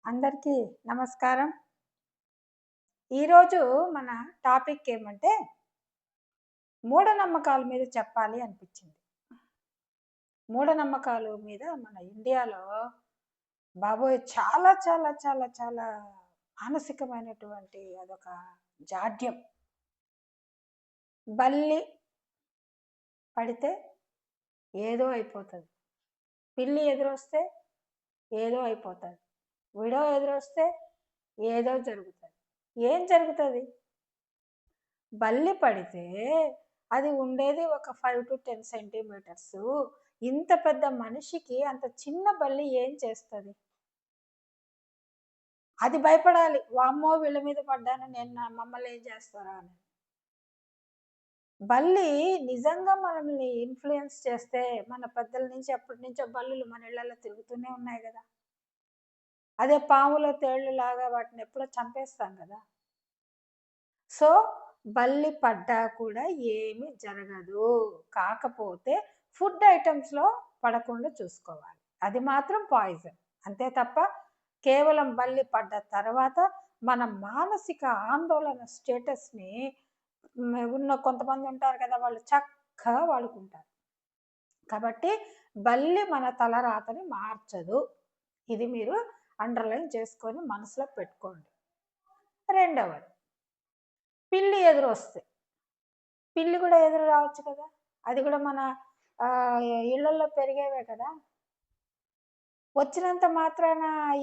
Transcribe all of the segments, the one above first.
అందరికీ నమస్కారం. ఈరోజు మన టాపిక్ ఏమంటే మూఢనమ్మకాల మీద చెప్పాలి అనిపించింది. మూఢనమ్మకాలు మీద మన ఇండియాలో బాబోయ్! చాలా చాలా చాలా చాలా మానసికమైనటువంటి అదొక జాడ్యం. బల్లి పడితే ఏదో అయిపోతది. పిల్లి ఎదురొస్తే ఏదో అయిపోతది. విడో ఎదురొస్తే ఏదో జరుగుతది. ఏం జరుగుతది? బల్లి పడితే అది ఉండేది ఒక 5-10 సెంటీమీటర్సు. ఇంత పెద్ద మనిషికి అంత చిన్న బల్లి ఏం చేస్తది? అది భయపడాలి. వామ్మో! వీళ్ళ మీద పడ్డాను నేను మమ్మల్ని ఏం చేస్తారా అని. బల్లి నిజంగా మనల్ని ఇన్‌ఫ్లూయెన్స్ చేస్తే మన పెద్దల నుంచి ఎప్పటినుంచో బల్లులు మన ఇళ్ళలో తిరుగుతూనే ఉన్నాయి గదా! అదే పాములు, తేళ్ళులాగా వాటిని ఎప్పుడో చంపేస్తాం గదా! సో, బల్లి పడ్డా కూడా ఏమీ జరగదు. కాకపోతే ఫుడ్ ఐటెమ్స్‌లో పడకుండా చూసుకోవాలి. అది మాత్రం పాయిజన్. అంతే తప్ప కేవలం బల్లి పడ్డ తర్వాత మన మానసిక ఆందోళన స్టేటస్‌ని ఉన్న కొంతమంది ఉంటారు కదా! వాళ్ళు చక్కగా వాడుకుంటారు. కాబట్టి బల్లి మన తలరాతని మార్చదు. ఇది మీరు అండర్‌లైన్ చేసుకొని మనసులో పెట్టుకోండి. రెండవది పిల్లి ఎదురొస్తే. పిల్లి గూడా ఎదురు రావచ్చు కదా! అది గూడా మన ఆహ్, ఇళ్ళల్లో పెరిగేవే కదా! వచ్చినంత మాత్రాన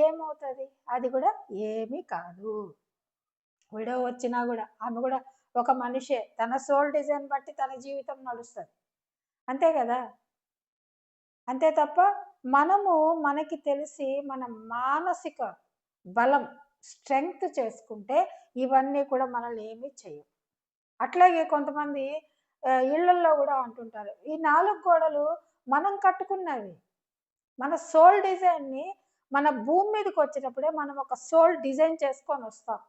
ఏమవుతది? అది గూడా ఏమీ కాదు. విడో వచ్చినా గూడా ఆమె గూడా ఒక మనిషే. తన సోల్ డిజైన్ బట్టి తన జీవితం నడుస్తది. అంతే గదా! అంతే తప్ప మనము మనకి తెలిసి మన మానసిక బలం, స్ట్రెంగ్త్ చేసుకుంటే ఇవన్నీ కూడా మనల్ని ఏమీ చేయవు. అట్లాగే కొంతమంది ఇళ్ళల్లో గూడా అంటుంటారు. ఈ 4 గోడలు మనం కట్టుకున్నవి. మన సోల్ డిజైన్‌ని మన భూమి మీదకొచ్చేటప్పుడే మనం ఒక సోల్ డిజైన్ చేసుకొనొస్తాం.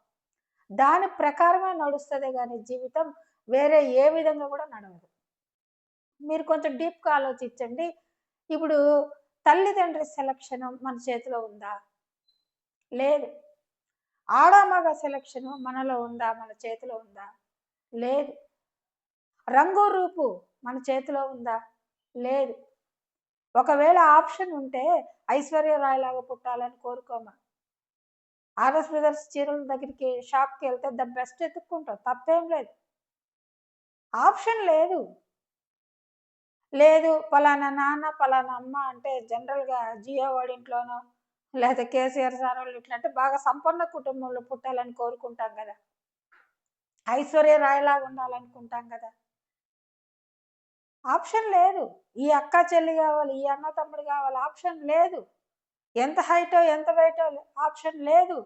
దాని ప్రకారమే నడుస్తదే గాని జీవితం వేరే ఏ విధంగా గూడా నడవదు. మీరు కొంచెం డీప్‌గా ఆలోచించండి. ఇప్పుడు తల్లిదండ్రి సెలక్షను మన చేతిలో ఉందా? లేదు. ఆడ, మగ సెలక్షను మనలో ఉందా? మన చేతిలో ఉందా? లేదు. రంగు, రూపు మన చేతిలో ఉందా? లేదు. ఒకవేళ ఆప్షన్ ఉంటే ఐశ్వర్య రాయ్ లాగా పుట్టాలని కోరుకోమా. ఆర్ఎస్ బ్రదర్స్ చీరల దగ్గరికి షాప్‌కెళ్తే ద బెస్ట్ ఎతుక్కుంటాం. తప్పేం లేదు. ఆప్షన్ లేదు. లేదు పలానా నాన్న, పలానా అమ్మ అంటే జనరల్‌గా జియో వాడింట్లోనో లేతే కేసీఆర్ సారోళ్ళ ఇంట్లో అంటే బాగా సంపన్న కుటుంబంలో పుట్టాలని కోరుకుంటాం గదా! ఐశ్వర్య రాయ్ లాగా ఉండాలనుకుంటాం గదా! ఆప్షన్ లేదు. ఈ అక్క, చెల్లి గావాలి, ఈ అన్న, తమ్ముడు గావాలి ఆప్షన్ లేదు. ఎంత హైటో, ఎంత వెయిటో ఆప్షన్ లేదు.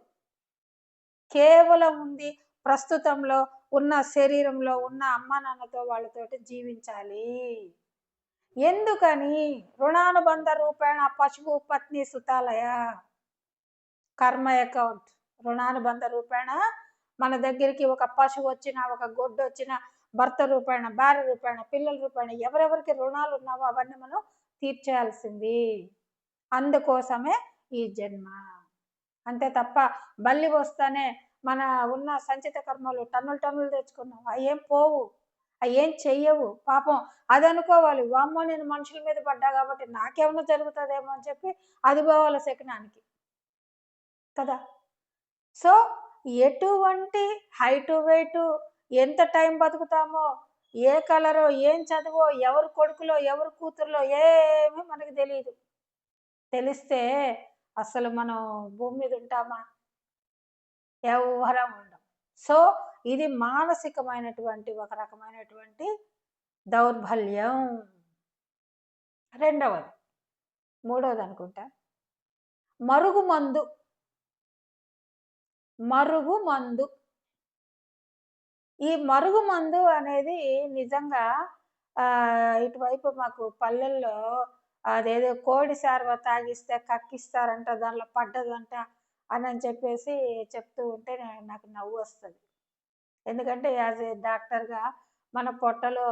కేవలం ఉంది ప్రస్తుతంలో ఉన్న శరీరంలో ఉన్న అమ్మా, నాన్నతో వాళ్ళతోటి జీవించాలి. ఎందుకని? రుణానుబంధ రూపేణ పశువు పత్ని సుతాలయ. కర్మ అకౌంట్. రుణానుబంధ రూపేణ మన దగ్గరికి ఒక పశువొచ్చినా, ఒక గొడ్డొచ్చినా, భర్త రూపేణ, భార్య రూపేణ, పిల్లల రూపేణ ఎవరెవరికి రుణాలున్నావో అవన్నీ మనం తీర్చేయాల్సింది. అందుకోసమే ఈ జన్మ. అంతే తప్ప బల్లి వస్తానే మన ఉన్న సంచిత కర్మలు టన్నులు టన్నులు తెచ్చుకున్నాం. అయ్యేం పోవు. అయ్యేం చెయ్యవు. పాపం అదనుకోవాలి. వామ్మో! నేను మనుషుల మీద పడ్డా కాబట్టి నాకేమన్నా జరుగుతదేమో అని చెప్పి అది పోవాలి శకునానికి. కదా! సో, ఎటువంటి హైటు, వెయిటు, ఎంత టైం బతుకుతామో, ఏ కలరో, ఏం చదువో, ఎవరు కొడుకులో, ఎవరు కూతుర్లో ఏమీ మనకు తెలీదు. తెలిస్తే అసలు మనం భూమి మీద ఉంటామా? ఎవ్వరం ఉండం. సో, ఇది మానసికమైనటువంటి ఒక రకమైనటువంటి దౌర్బల్యం. రెండవది, మూడోదనుకుంటా. మరుగుమందు. మరుగుమందు. ఈ మరుగుమందు అనేది నిజంగా ఇటువైపు మాకు పల్లెల్లో అదేదో కోడి సారవ తాగిస్తే కక్కిస్తారంట, దాంట్లో పడ్డదంట అనని చెప్పేసి చెప్తూ ఉంటే నాకు నవ్వొస్తది. ఎందుకంటే యాజ్ ఏ డాక్టర్‌గా మన పొట్టలో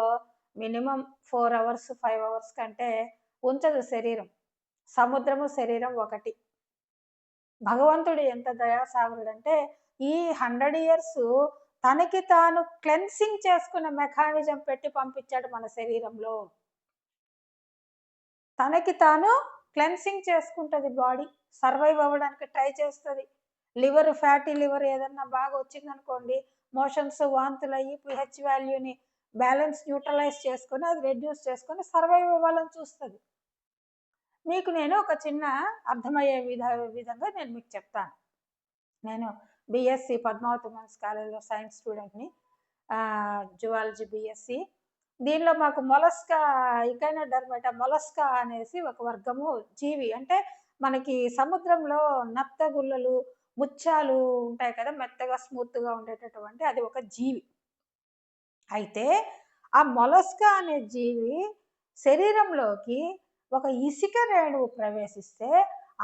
మినిమమ్ 4 అవర్స్, 5 అవర్స్ కంటే ఉంచదు శరీరం. సముద్రము, శరీరం ఒకటి. భగవంతుడు ఎంత దయాసాగరుడు అంటే ఈ 100 ఇయర్స్ తనకి తాను క్లెన్సింగ్ చేసుకున్న మెకానిజం పెట్టి పంపించాడు మన శరీరంలో. తనకి తాను క్లెన్సింగ్ చేసుకుంటుంది బాడీ, సర్వైవ్ అవ్వడానికి ట్రై చేస్తుంది. లివర్, ఫ్యాటీ లివర్ ఏదన్నా బాగా వచ్చిందనుకోండి, మోషన్స్ వాంతులు అయ్యి పిహెచ్ వాల్యూని బ్యాలెన్స్ న్యూట్రలైజ్ చేసుకొని అది రెడ్యూస్ చేసుకొని సర్వైవ్ అవ్వాలని చూస్తుంది. మీకు నేను ఒక చిన్న అర్థమయ్యే విధంగా నేను మీకు చెప్తాను. నేను బిఎస్సి పద్మావతి ఉమెన్స్ కాలేజ్లో సైన్స్ స్టూడెంట్ని, జువాలజీ బిఎస్సి. దీనిలో మాకు మొలస్కా, ఇకైనోడర్మేటా మొలస్కా అనేసి ఒక వర్గము జీవి. అంటే మనకి సముద్రంలో నత్తగుల్లలు, ముత్యాలు ఉంటాయి కదా, మెత్తగా స్మూత్గా ఉండేటటువంటి అది ఒక జీవి. అయితే ఆ మొలస్కా అనే జీవి శరీరంలోకి ఒక ఇసుక రేణువు ప్రవేశిస్తే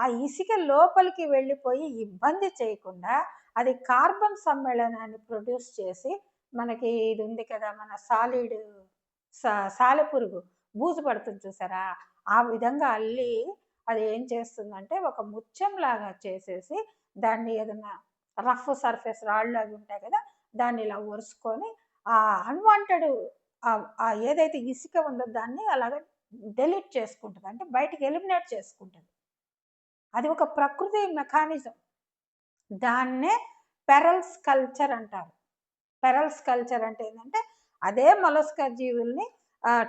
ఆ ఇసుక లోపలికి వెళ్ళిపోయి ఇబ్బంది చేయకుండా అది కార్బన్ సమ్మేళనాన్ని ప్రొడ్యూస్ చేసి, మనకి ఇది ఉంది కదా మన సాలిడ్ సాలెపురుగు బూజు పడుతుంది చూసారా, ఆ విధంగా అల్లి అది ఏం చేస్తుందంటే ఒక ముత్యం లాగా చేసేసి దాన్ని ఏదైనా రఫ్ సర్ఫేస్ రాళ్ళు అవి ఉంటాయి కదా, దాన్ని ఇలా ఒరుసుకొని ఆ అన్వాంటెడ్ ఏదైతే ఇసుక ఉందో దాన్ని అలాగ డెలీట్ చేసుకుంటుంది, అంటే బయటికి ఎలిమినేట్ చేసుకుంటుంది. అది ఒక ప్రకృతి మెకానిజం. దాన్నే పెరల్స్ కల్చర్ అంటారు. పెరల్స్ కల్చర్ అంటే ఏంటంటే అదే మొలస్కా జీవుల్ని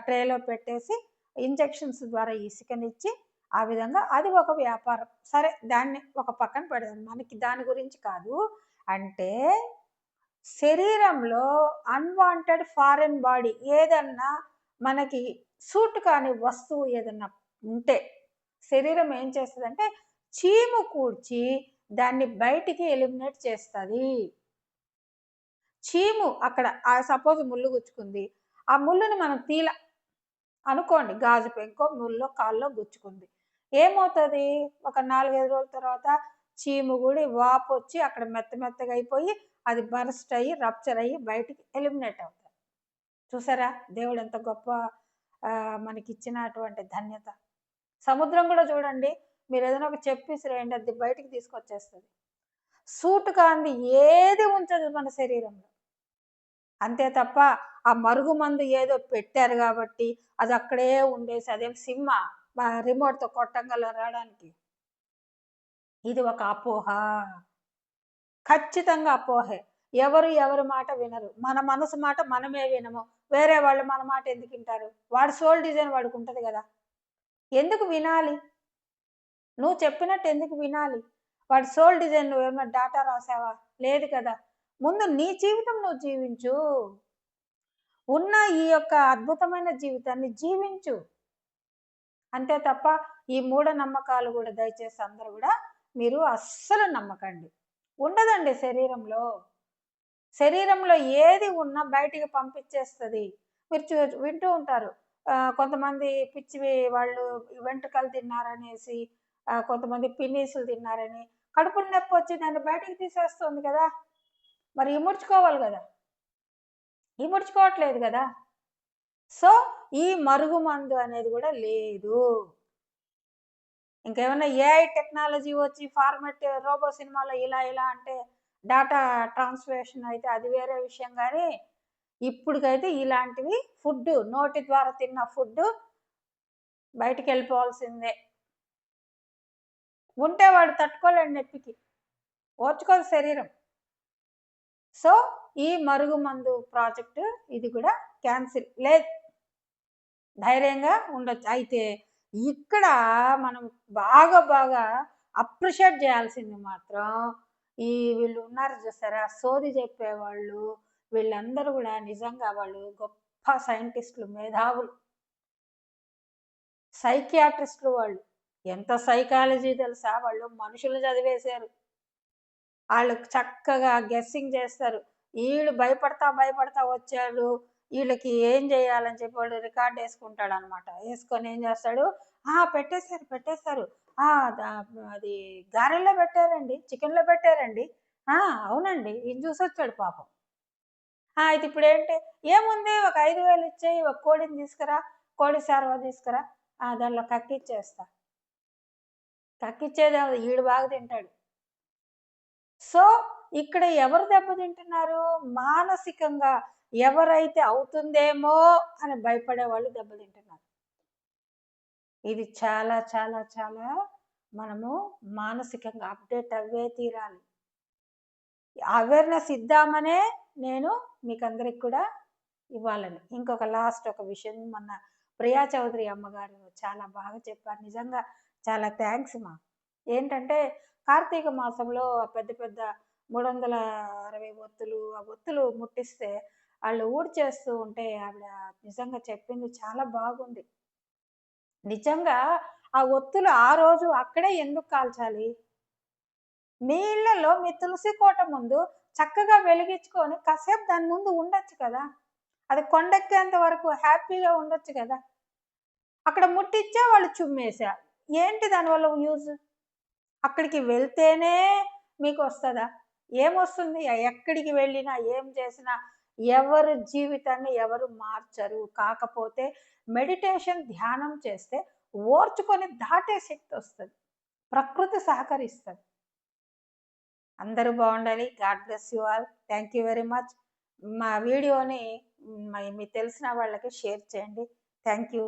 ట్రేలో పెట్టేసి ఇంజెక్షన్స్ ద్వారా ఇసుకనిచ్చి ఆ విధంగా అది ఒక వ్యాపారం. సరే, దాన్ని ఒక పక్కన పెడదాం, మనకి దాని గురించి కాదు. అంటే శరీరంలో అన్వాంటెడ్ ఫారెన్ బాడీ ఏదన్నా మనకి సూట్ కాని వస్తువు ఏదన్నా ఉంటే శరీరం ఏం చేస్తుందంటే చీము కూర్చి దాన్ని బయటికి ఎలిమినేట్ చేస్తుంది. చీము అక్కడ సపోజ్ ముళ్ళు గుచ్చుకుంది, ఆ ముళ్ళుని మనం అనుకోండి, గాజు పెంకో ముళ్ళో కాల్లో గుచ్చుకుంది, ఏమవుతుంది? ఒక 4-5 రోజుల తర్వాత చీము కూడా వాపు వచ్చి అక్కడ మెత్తగా అయిపోయి అది బర్స్ట్ అయ్యి రప్చర్ అయ్యి బయటికి ఎలిమినేట్ అవుతుంది. చూసారా దేవుడు ఎంత గొప్ప మనకి ఇచ్చినటువంటి ధన్యత. సముద్రం కూడా చూడండి, మీరు ఏదైనా ఒక చెప్పిసిరేయండి, అది బయటికి తీసుకొచ్చేస్తుంది. సూట్ కాంది ఏది ఉంచదు మన శరీరంలో. అంతే తప్ప ఆ మరుగు మందు ఏదో పెట్టారు కాబట్టి అది అక్కడే ఉండేసి అదేం సినిమా రిమోట్తో కొట్టగల రావడానికి, ఇది ఒక అపోహ, ఖచ్చితంగా అపోహే. ఎవరి మాట వినరు, మన మనసు మాట మనమే వినము, వేరే వాళ్ళు మన మాట ఎందుకు వింటారు? వాడి సోల్ డిజైన్ వాడికి ఉంటుంది కదా, ఎందుకు వినాలి? నువ్వు చెప్పినట్టు ఎందుకు వినాలి? వాడి సోల్ డిజైన్ నువ్వు ఏమన్నా డాటా రాసావా? లేదు కదా. ముందు నీ జీవితం నువ్వు జీవించు, ఉన్న ఈ యొక్క అద్భుతమైన జీవితాన్ని జీవించు. అంతే తప్ప ఈ మూఢనమ్మకాలు కూడా దయచేసి అందరూ కూడా మీరు అస్సలు నమ్మకండి. ఉండదండి శరీరంలో ఏది ఉన్నా బయటికి పంపించేస్తుంది. మీరు వింటూ ఉంటారు, కొంతమంది పిచ్చి వాళ్ళు వెంట్రుకలు తిన్నారనేసి, కొంతమంది పిన్నీసులు తిన్నారని కడుపులు నొప్పి వచ్చి దాన్ని బయటికి తీసేస్తుంది కదా, మరి ఇముడ్చుకోవాలి కదా, ఇముడ్చుకోవట్లేదు కదా. సో ఈ మరుగు మందు అనేది కూడా లేదు. ఇంకేమైనా ఏఐ టెక్నాలజీ వచ్చి ఫార్మెట్ రోబో సినిమాలో ఇలా అంటే డాటా ట్రాన్స్లేషన్ అయితే అది వేరే విషయం. కానీ ఇప్పటికైతే ఇలాంటివి ఫుడ్, నోటి ద్వారా తిన్న ఫుడ్ బయటికి వెళ్ళిపోవాల్సిందే. ఉంటే వాడు తట్టుకోలేడు, నొప్పికి ఓర్చుకోదు శరీరం. సో ఈ మరుగు మందు ప్రాజెక్టు ఇది కూడా క్యాన్సిల్. లేదు, ధైర్యంగా ఉండొచ్చు. అయితే ఇక్కడ మనం బాగా అప్రిషియేట్ చేయాల్సింది మాత్రం ఈ వీళ్ళు ఉన్నారు చూసారా, సోది చెప్పేవాళ్ళు, వీళ్ళందరూ కూడా నిజంగా వాళ్ళు గొప్ప సైంటిస్టులు, మేధావులు, సైకియాట్రిస్టులు. వాళ్ళు ఎంత సైకాలజీ తెలుసా, వాళ్ళు మనుషులు చదివేశారు. వాళ్ళు చక్కగా గెస్సింగ్ చేస్తారు. వీళ్ళు భయపడతా వచ్చారు, వీళ్ళకి ఏం చేయాలని చెప్పి వాడు రికార్డ్ వేసుకుంటాడు అనమాట. వేసుకొని ఏం చేస్తాడు, పెట్టేశారు, అది గారెల్లో పెట్టారండి, చికెన్లో పెట్టారండి, అవునండి, ఇది చూసి వచ్చాడు పాపం. అయితే ఇప్పుడు ఏంటి, ఏముంది, ఒక 5,000 ఇచ్చేయి, ఒక కోడిని తీసుకురా, కోడి సార్వా తీసుకురా, దానిలో కక్కిచ్చేస్తా. కక్కిచ్చేది ఈడు బాగా తింటాడు. సో ఇక్కడ ఎవరు దెబ్బతింటున్నారు? మానసికంగా ఎవరైతే అవుతుందేమో అని భయపడే వాళ్ళు దెబ్బతింటున్నారు. ఇది చాలా చాలా చాలా మనము మానసికంగా అప్డేట్ అవ్వే తీరాలి. అవేర్నెస్ ఇద్దామనే నేను మీకందరికి కూడా ఇవ్వాలని. ఇంకొక లాస్ట్ ఒక విషయం, మొన్న ప్రియా చౌదరి అమ్మగారు చాలా బాగా చెప్పారు. నిజంగా చాలా థ్యాంక్స్ మా. ఏంటంటే కార్తీక మాసంలో పెద్ద పెద్ద 360 ఒత్తులు, ఆ ఒత్తులు ముట్టిస్తే వాళ్ళు ఊడ్చేస్తూ ఉంటే ఆవిడ నిజంగా చెప్పింది చాలా బాగుంది. నిజంగా ఆ ఒత్తులు ఆ రోజు అక్కడే ఎందుకు కాల్చాలి? మీ ఇళ్లలో మీ తులసి కోట ముందు చక్కగా వెలిగించుకొని కాసేపు దాని ముందు ఉండొచ్చు కదా! అది కొండెక్కేంత వరకు హ్యాపీగా ఉండొచ్చు కదా! అక్కడ ముట్టిచ్చా, వాళ్ళు చుమ్మేసా. ఏంటి దానివల్ల యూజ్? అక్కడికి వెళ్తేనే మీకొస్తదా? ఏమొస్తుంది? ఎక్కడికి వెళ్ళినా, ఏం చేసినా ఎవరు జీవితాన్ని ఎవరు మార్చరు. కాకపోతే మెడిటేషన్, ధ్యానం చేస్తే ఓర్చుకొని దాటే శక్తొస్తది. ప్రకృతి సహకరిస్తది. అందరూ బాగుండాలి. God bless you all. Thank you very much. మా వీడియోని మీకు తెలిసిన వాళ్ళకి షేర్ చేయండి. Thank you.